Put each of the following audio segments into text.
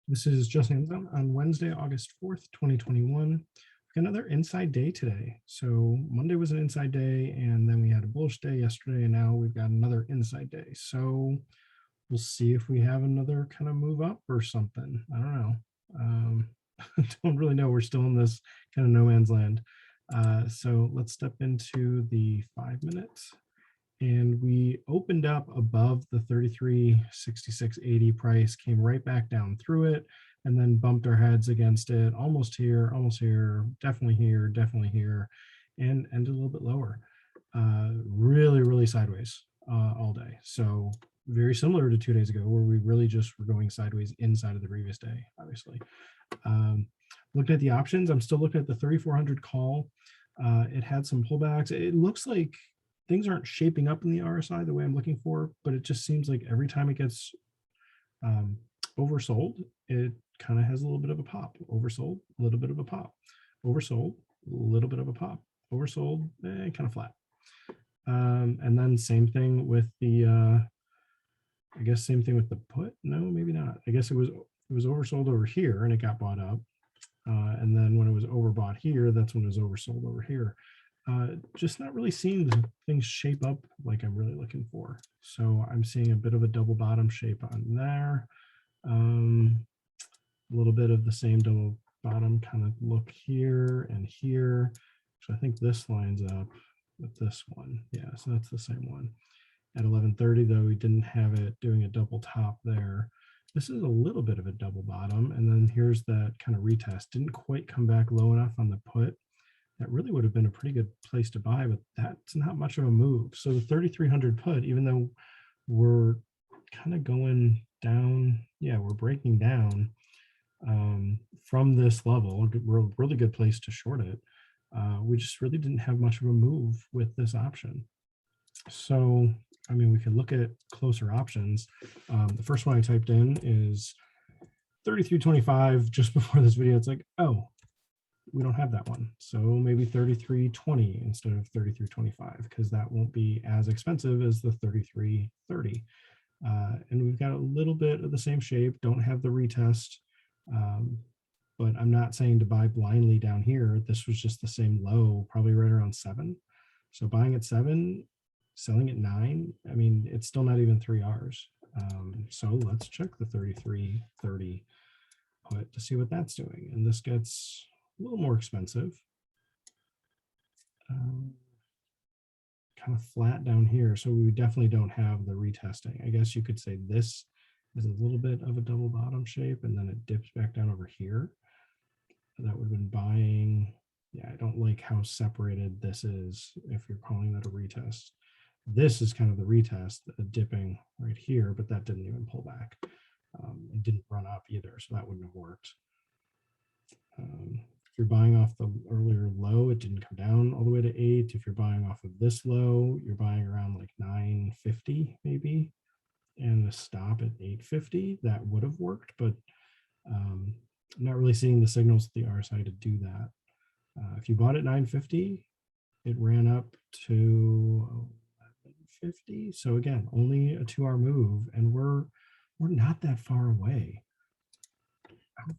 This is Just AMZN on Wednesday, August 4th, 2021. We've got another inside day today. So Monday was an inside day, and then we had a bullish day yesterday, and now we've got another inside day. So we'll see if we have another kind of move up or something. I don't know. Don't really know. We're still in this kind of no man's land. So let's step into the 5 minutes. And we opened up above the 33.6680 price, came right back down through it, and then bumped our heads against it almost here, definitely here, and ended a little bit lower. Really sideways all day. So very similar to 2 days ago, where we really just were going sideways inside of the previous day, obviously. Looking at the options, I'm still looking at the 3400 call. It had some pullbacks. It looks like things aren't shaping up in the RSI the way I'm looking for, but it just seems like every time it gets oversold, it kind of has a little bit of a pop. Oversold, a little bit of a pop. Oversold, a little bit of a pop. Oversold, kind of flat. And then same thing with the, I guess same thing with the put. No, maybe not. I guess it was oversold over here and it got bought up. And then when it was overbought here, that's when it was oversold over here. Just not really seeing the things shape up like I'm really looking for. So I'm seeing a bit of a double bottom shape on there. A little bit of the same double bottom kind of look here and here. So I think this lines up with this one. Yeah, so that's the same one. At 11:30 though, we didn't have it doing a double top there. This is a little bit of a double bottom. And then here's that kind of retest. Didn't quite come back low enough on the put. That really would have been a pretty good place to buy, but that's not much of a move. So the 3,300 put, even though we're kind of going down, yeah, we're breaking down from this level, we're a really good place to short it. We just really didn't have much of a move with this option. So, I mean, we could look at closer options. The first one I typed in is 33.25 just before this video. It's like, oh, we don't have that one. So maybe 33.20 instead of 33.25, because that won't be as expensive as the 33.30. And we've got a little bit of the same shape, don't have the retest, but I'm not saying to buy blindly down here. This was just the same low, probably right around 7. So buying at 7, selling at 9, I mean, it's still not even 3 Rs. So let's check the 33.30 put to see what that's doing. And this gets a little more expensive. Kind of flat down here. So we definitely don't have the retesting. I guess you could say this is a little bit of a double bottom shape and then it dips back down over here. That would have been buying. Yeah, I don't like how separated this is if you're calling that a retest. This is kind of the retest, dipping right here, but that didn't even pull back. It didn't run up either, so that wouldn't have worked. If you're buying off the earlier low, it didn't come down all the way to 8. If you're buying off of this low, you're buying around like 950 maybe, and a stop at 850, that would have worked, but I'm not really seeing the signals at the RSI to do that. If you bought at 950, it ran up to 1150. So again, only a 2-hour move, and we're not that far away. I'm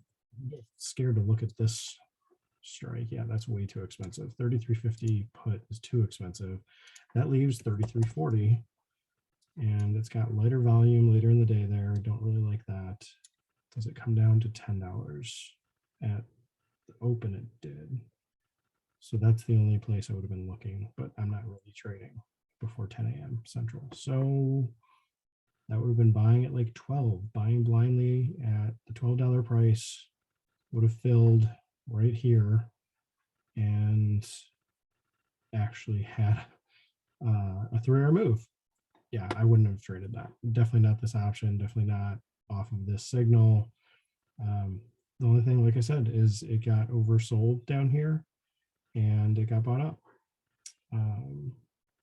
scared to look at this strike. Yeah, that's way too expensive. 33.50 put is too expensive. That leaves 33.40, and it's got lighter volume later in the day there. I don't really like that. Does it come down to $10? At the open it did. So that's the only place I would have been looking, but I'm not really trading before 10 a.m. Central. So that would have been buying at like 12, buying blindly at the $12 price would have filled right here and actually had a 3-hour move. Yeah, I wouldn't have traded that. Definitely not this option, definitely not off of this signal. The only thing, like I said, is it got oversold down here and it got bought up.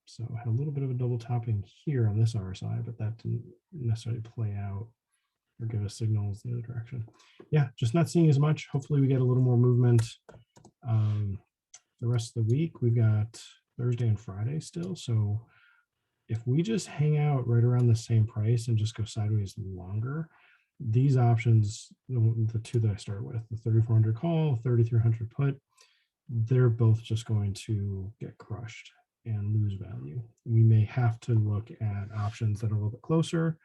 So I had a little bit of a double topping here on this RSI, but that didn't necessarily play out or give us signals the other direction. Yeah, just not seeing as much. Hopefully we get a little more movement. The rest of the week, we've got Thursday and Friday still. So if we just hang out right around the same price and just go sideways longer, these options, the two that I started with, the 3,400 call, 3,300 put, they're both just going to get crushed and lose value. We may have to look at options that are a little bit closer,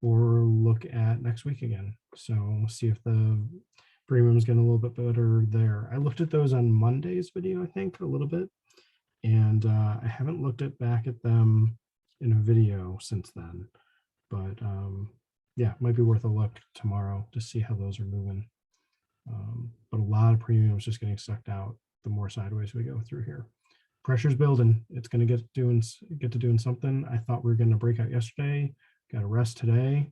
or look at next week again. So we'll see if the premiums get a little bit better there. I looked at those on Monday's video, I think, a little bit, and I haven't looked back at them in a video since then. But yeah, might be worth a look tomorrow to see how those are moving. But a lot of premiums just getting sucked out the more sideways we go through here. Pressure's building. It's going to get to doing something. I thought we were going to break out yesterday. Got a rest today.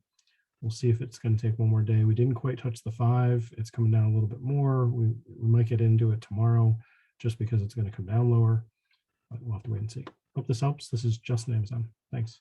We'll see if it's going to take one more day. We didn't quite touch the 5. It's coming down a little bit more. We might get into it tomorrow just because it's going to come down lower. But we'll have to wait and see. Hope this helps. This is just an AMZN. Thanks.